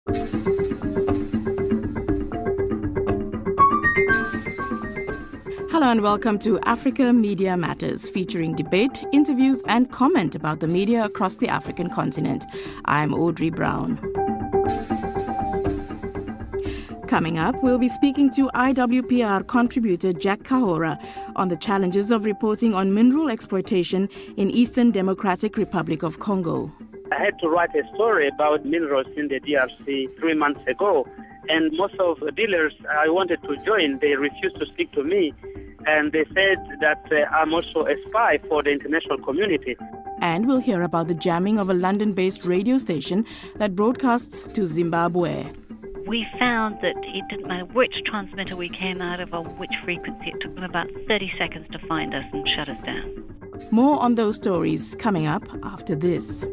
Hello and welcome to Africa Media Matters, featuring debate, interviews and comment about the media across the African continent. I'm Audrey Brown. Coming up, we'll be speaking to IWPR contributor Jack Kahora on the challenges of reporting on mineral exploitation in Eastern Democratic Republic of Congo. I had to write a story about minerals in the DRC 3 months ago, and most of the dealers I wanted to join, they refused to speak to me, and they said that I'm also a spy for the international community. And we'll hear about the jamming of a London-based radio station that broadcasts to Zimbabwe. We found that it didn't matter which transmitter we came out of or which frequency. It took them about 30 seconds to find us and shut us down. More on those stories coming up after this.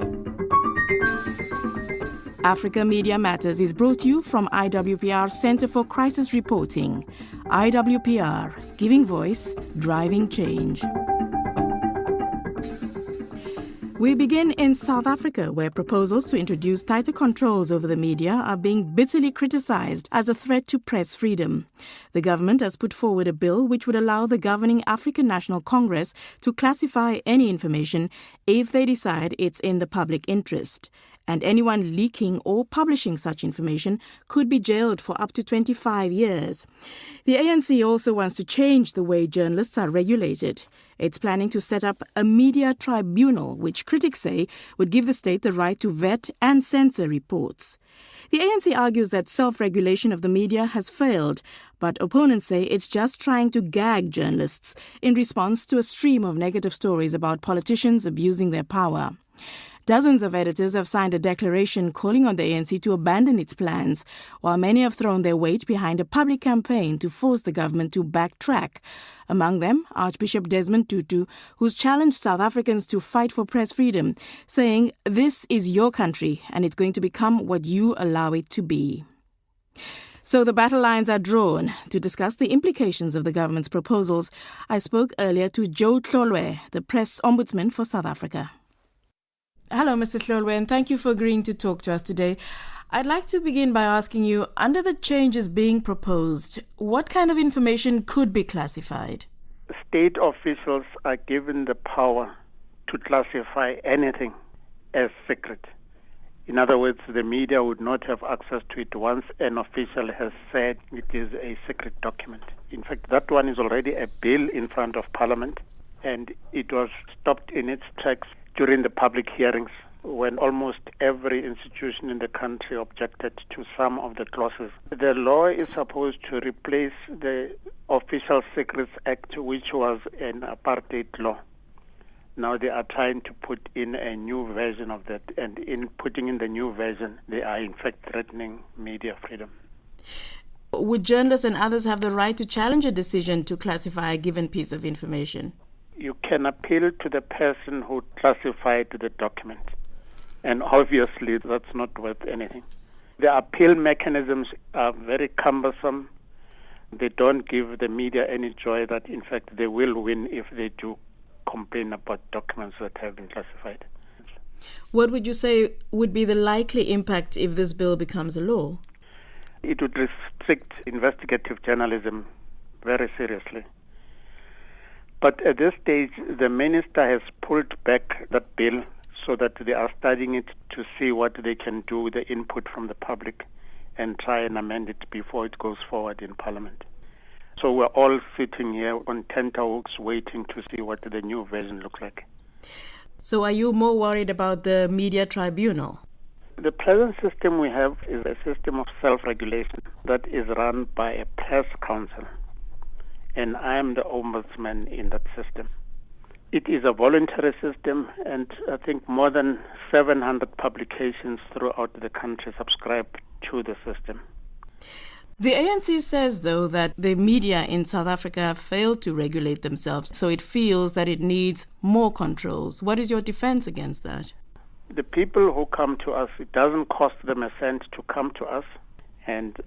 Africa Media Matters is brought to you from IWPR Center for Crisis Reporting. IWPR, giving voice, driving change. We begin in South Africa, where proposals to introduce tighter controls over the media are being bitterly criticized as a threat to press freedom. The government has put forward a bill which would allow the governing African National Congress to classify any information if they decide it's in the public interest. And anyone leaking or publishing such information could be jailed for up to 25 years. The ANC also wants to change the way journalists are regulated. It's planning to set up a media tribunal, which critics say would give the state the right to vet and censor reports. The ANC argues that self-regulation of the media has failed, but opponents say it's just trying to gag journalists in response to a stream of negative stories about politicians abusing their power. Dozens of editors have signed a declaration calling on the ANC to abandon its plans, while many have thrown their weight behind a public campaign to force the government to backtrack. Among them, Archbishop Desmond Tutu, who's challenged South Africans to fight for press freedom, saying, "This is your country and it's going to become what you allow it to be." So the battle lines are drawn. To discuss the implications of the government's proposals, I spoke earlier to Joe Tlolwe, the Press Ombudsman for South Africa. Hello, Mr. Tlolwe, and thank you for agreeing to talk to us today. I'd like to begin by asking you, under the changes being proposed, what kind of information could be classified? State officials are given the power to classify anything as secret. In other words, the media would not have access to it once an official has said it is a secret document. In fact, that one is already a bill in front of Parliament, and it was stopped in its tracks during the public hearings when almost every institution in the country objected to some of the clauses. The law is supposed to replace the Official Secrets Act, which was an apartheid law. Now they are trying to put in a new version of that, and in putting in the new version, they are in fact threatening media freedom. Would journalists and others have the right to challenge a decision to classify a given piece of information? You can appeal to the person who classified the document, and obviously that's not worth anything. The appeal mechanisms are very cumbersome. They don't give the media any joy that in fact they will win if they do complain about documents that have been classified. What would you say would be the likely impact if this bill becomes a law? It would restrict investigative journalism very seriously. But at this stage, the minister has pulled back that bill so that they are studying it to see what they can do with the input from the public and try and amend it before it goes forward in Parliament. So we're all sitting here on tenterhooks waiting to see what the new version looks like. So are you more worried about the media tribunal? The present system we have is a system of self-regulation that is run by a press council, and I am the ombudsman in that system. It is a voluntary system, and I think more than 700 publications throughout the country subscribe to the system. The ANC says, though, that the media in South Africa have failed to regulate themselves, so it feels that it needs more controls. What is your defense against that? The people who come to us, it doesn't cost them a cent to come to us, and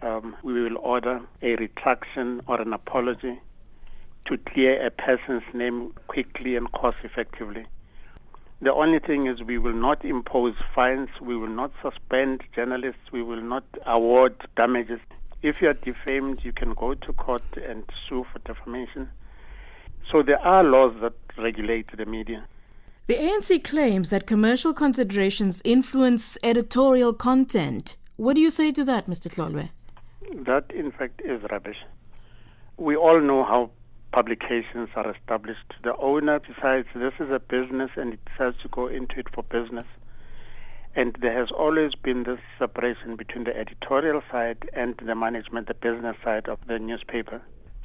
we will order a retraction or an apology to clear a person's name quickly and cost-effectively. The only thing is we will not impose fines, we will not suspend journalists, we will not award damages. If you are defamed, you can go to court and sue for defamation. So there are laws that regulate the media. The ANC claims that commercial considerations influence editorial content. What do you say to that, Mr. Tlolwe? That, in fact, is rubbish. We all know how publications are established. The owner decides this is a business and it decides to go into it for business. And there has always been this separation between the editorial side and the management, the business side of the newspaper.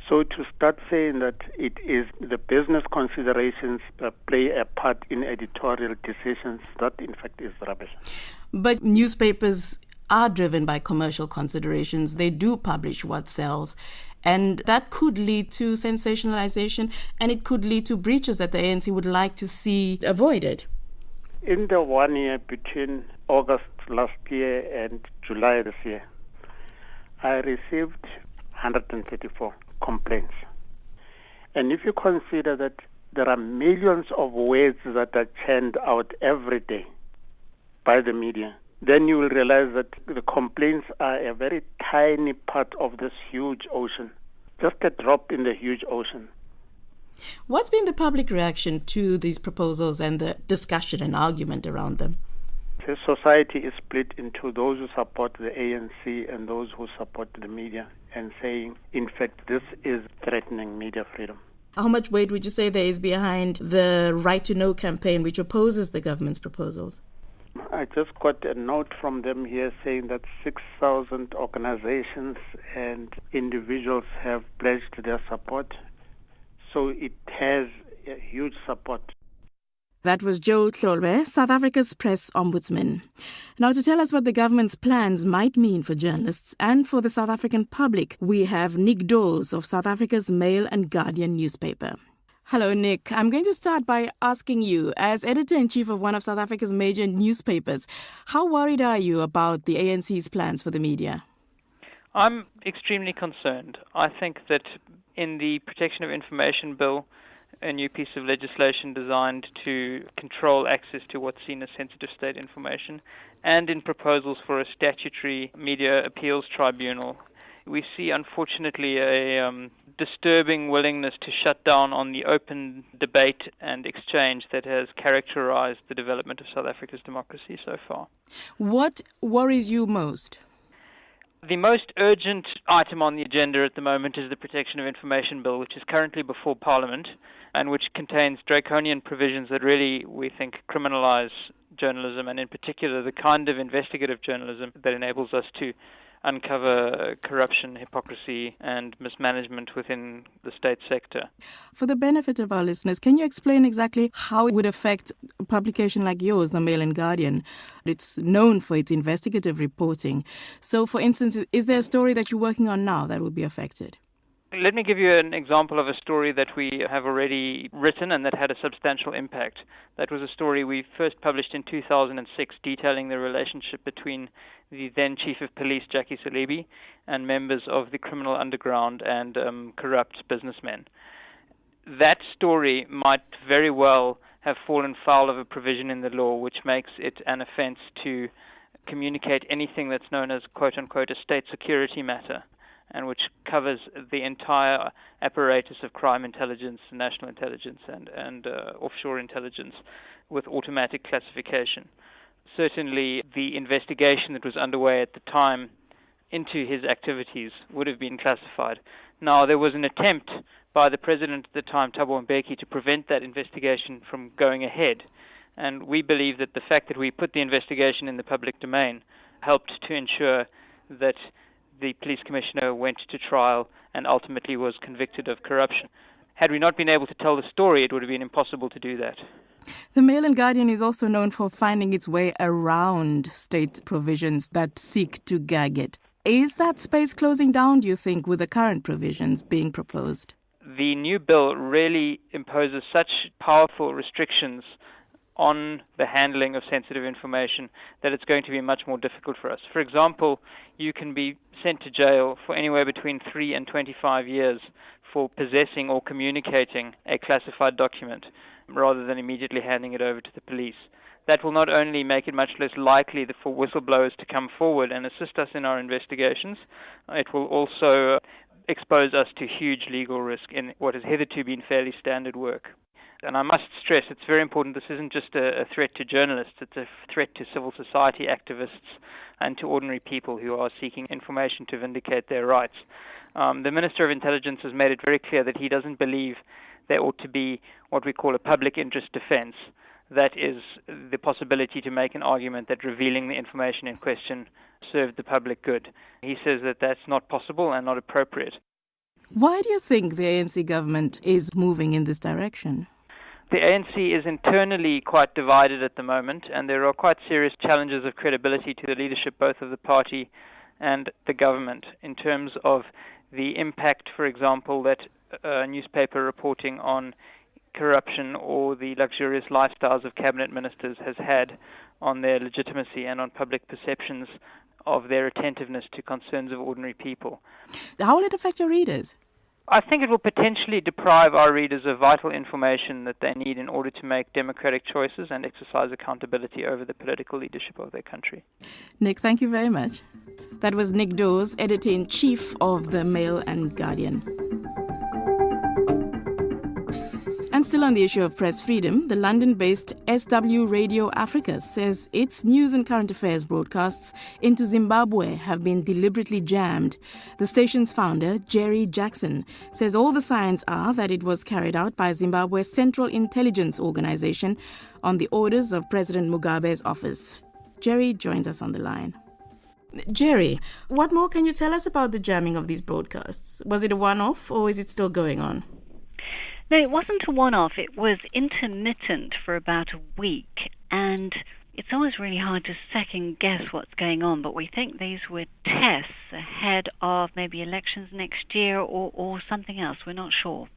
So to start saying that it is the business considerations that play a part in editorial decisions, that in fact is rubbish. But newspapers are driven by commercial considerations. They do publish what sells. And that could lead to sensationalization, and it could lead to breaches that the ANC would like to see avoided. In the 1 year between August last year and July this year, I received 134 complaints. And if you consider that there are millions of words that are churned out every day by the media, then you will realize that the complaints are a very tiny part of this huge ocean, just a drop in the huge ocean. What's been the public reaction to these proposals and the discussion and argument around them? The society is split into those who support the ANC and those who support the media, and saying, in fact, this is threatening media freedom. How much weight would you say there is behind the Right to Know campaign, which opposes the government's proposals? I just got a note from them here saying that 6,000 organizations and individuals have pledged their support. So it has a huge support. That was Joe Tlolwe, South Africa's Press Ombudsman. Now, to tell us what the government's plans might mean for journalists and for the South African public, we have Nick Dawes of South Africa's Mail and Guardian newspaper. Hello, Nick. I'm going to start by asking you, as editor-in-chief of one of South Africa's major newspapers, how worried are you about the ANC's plans for the media? I'm extremely concerned. I think that in the Protection of Information Bill, a new piece of legislation designed to control access to what's seen as sensitive state information, and in proposals for a statutory media appeals tribunal, we see, unfortunately, a disturbing willingness to shut down on the open debate and exchange that has characterized the development of South Africa's democracy so far. What worries you most? The most urgent item on the agenda at the moment is the Protection of Information Bill, which is currently before Parliament and which contains draconian provisions that really, we think, criminalize journalism, and in particular the kind of investigative journalism that enables us to uncover corruption, hypocrisy, and mismanagement within the state sector. For the benefit of our listeners, can you explain exactly how it would affect a publication like yours, the Mail and Guardian? It's known for its investigative reporting. So, for instance, is there a story that you're working on now that would be affected? Let me give you an example of a story that we have already written and that had a substantial impact. That was a story we first published in 2006 detailing the relationship between the then Chief of Police, Jackie Salebi, and members of the criminal underground and corrupt businessmen. That story might very well have fallen foul of a provision in the law which makes it an offense to communicate anything that's known as, quote-unquote, a state security matter, and which covers the entire apparatus of crime intelligence, national intelligence, and offshore intelligence with automatic classification. Certainly, the investigation that was underway at the time into his activities would have been classified. Now, there was an attempt by the president at the time, Thabo Mbeki, to prevent that investigation from going ahead. And we believe that the fact that we put the investigation in the public domain helped to ensure that the police commissioner went to trial and ultimately was convicted of corruption. Had we not been able to tell the story, it would have been impossible to do that. The Mail and Guardian is also known for finding its way around state provisions that seek to gag it. Is that space closing down, do you think, with the current provisions being proposed? The new bill really imposes such powerful restrictions on the handling of sensitive information that it's going to be much more difficult for us. For example, you can be sent to jail for anywhere between 3 and 25 years for possessing or communicating a classified document rather than immediately handing it over to the police. That will not only make it much less likely for whistleblowers to come forward and assist us in our investigations, it will also expose us to huge legal risk in what has hitherto been fairly standard work. And I must stress, it's very important, this isn't just a threat to journalists, it's a threat to civil society activists and to ordinary people who are seeking information to vindicate their rights. The Minister of Intelligence has made it very clear that he doesn't believe there ought to be what we call a public interest defense. That is the possibility to make an argument that revealing the information in question served the public good. He says that that's not possible and not appropriate. Why do you think the ANC government is moving in this direction? The ANC is internally quite divided at the moment, and there are quite serious challenges of credibility to the leadership both of the party and the government in terms of the impact, for example, that newspaper reporting on corruption or the luxurious lifestyles of cabinet ministers has had on their legitimacy and on public perceptions of their attentiveness to concerns of ordinary people. How will it affect your readers? I think it will potentially deprive our readers of vital information that they need in order to make democratic choices and exercise accountability over the political leadership of their country. Nick, thank you very much. That was Nick Dawes, Editor-in-Chief of the Mail and Guardian. And still on the issue of press freedom, the London-based SW Radio Africa says its news and current affairs broadcasts into Zimbabwe have been deliberately jammed. The station's founder, Jerry Jackson, says all the signs are that it was carried out by Zimbabwe's Central Intelligence Organization on the orders of President Mugabe's office. Jerry joins us on the line. Jerry, what more can you tell us about the jamming of these broadcasts? Was it a one-off or is it still going on? No, it wasn't a one-off. It was intermittent for about a week, and it's always really hard to second-guess what's going on, but we think these were tests ahead of maybe elections next year or something else. We're not sure.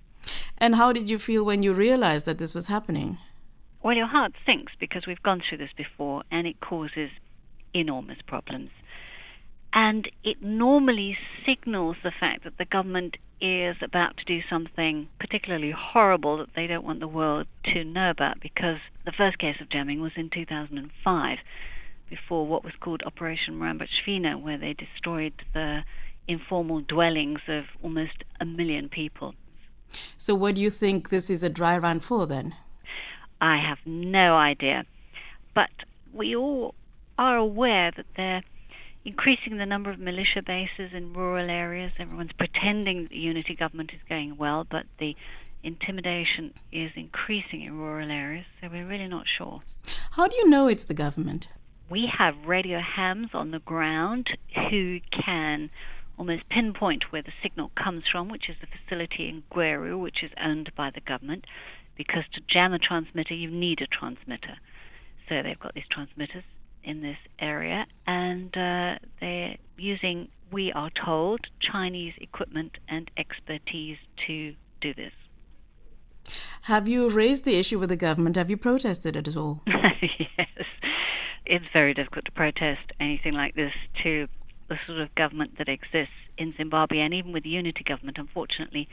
And how did you feel when you realized that this was happening? Well, your heart sinks because we've gone through this before, and it causes enormous problems. And it normally signals the fact that the government is about to do something particularly horrible that they don't want the world to know about, because the first case of jamming was in 2005, before what was called Operation Mrambachvina, where they destroyed the informal dwellings of almost 1 million people. So what do you think this is a dry run for then? I have no idea. But we all are aware that they're increasing the number of militia bases in rural areas. Everyone's pretending that the unity government is going well, but the intimidation is increasing in rural areas, so we're really not sure. How do you know it's the government? We have radio hams on the ground who can almost pinpoint where the signal comes from, which is the facility in Gweru, which is owned by the government, because to jam a transmitter, you need a transmitter. So they've got these transmitters in this area, and they're using, we are told, Chinese equipment and expertise to do this. Have you raised the issue with the government? Have you protested it at all? Yes. It's very difficult to protest anything like this to the sort of government that exists in Zimbabwe, and even with the unity government, unfortunately,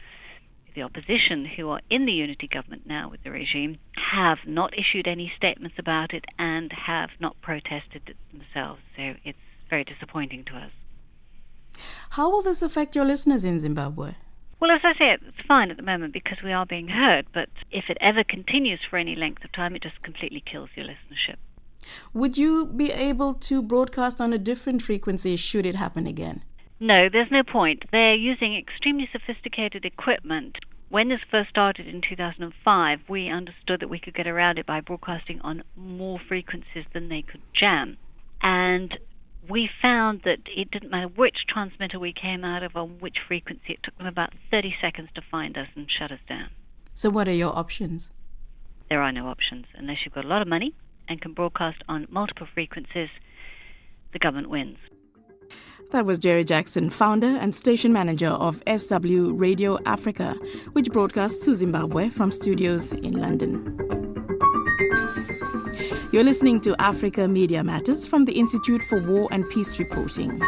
the opposition, who are in the unity government now with the regime, have not issued any statements about it and have not protested it themselves. So it's very disappointing to us. How will this affect your listeners in Zimbabwe? Well, as I say, it's fine at the moment because we are being heard, but if it ever continues for any length of time, it just completely kills your listenership. Would you be able to broadcast on a different frequency should it happen again? No, there's no point. They're using extremely sophisticated equipment. When this first started in 2005, we understood that we could get around it by broadcasting on more frequencies than they could jam. And we found that it didn't matter which transmitter we came out of on which frequency. It took them about 30 seconds to find us and shut us down. So what are your options? There are no options. Unless you've got a lot of money and can broadcast on multiple frequencies, the government wins. That was Jerry Jackson, founder and station manager of SW Radio Africa, which broadcasts to Zimbabwe from studios in London. You're listening to Africa Media Matters from the Institute for War and Peace Reporting.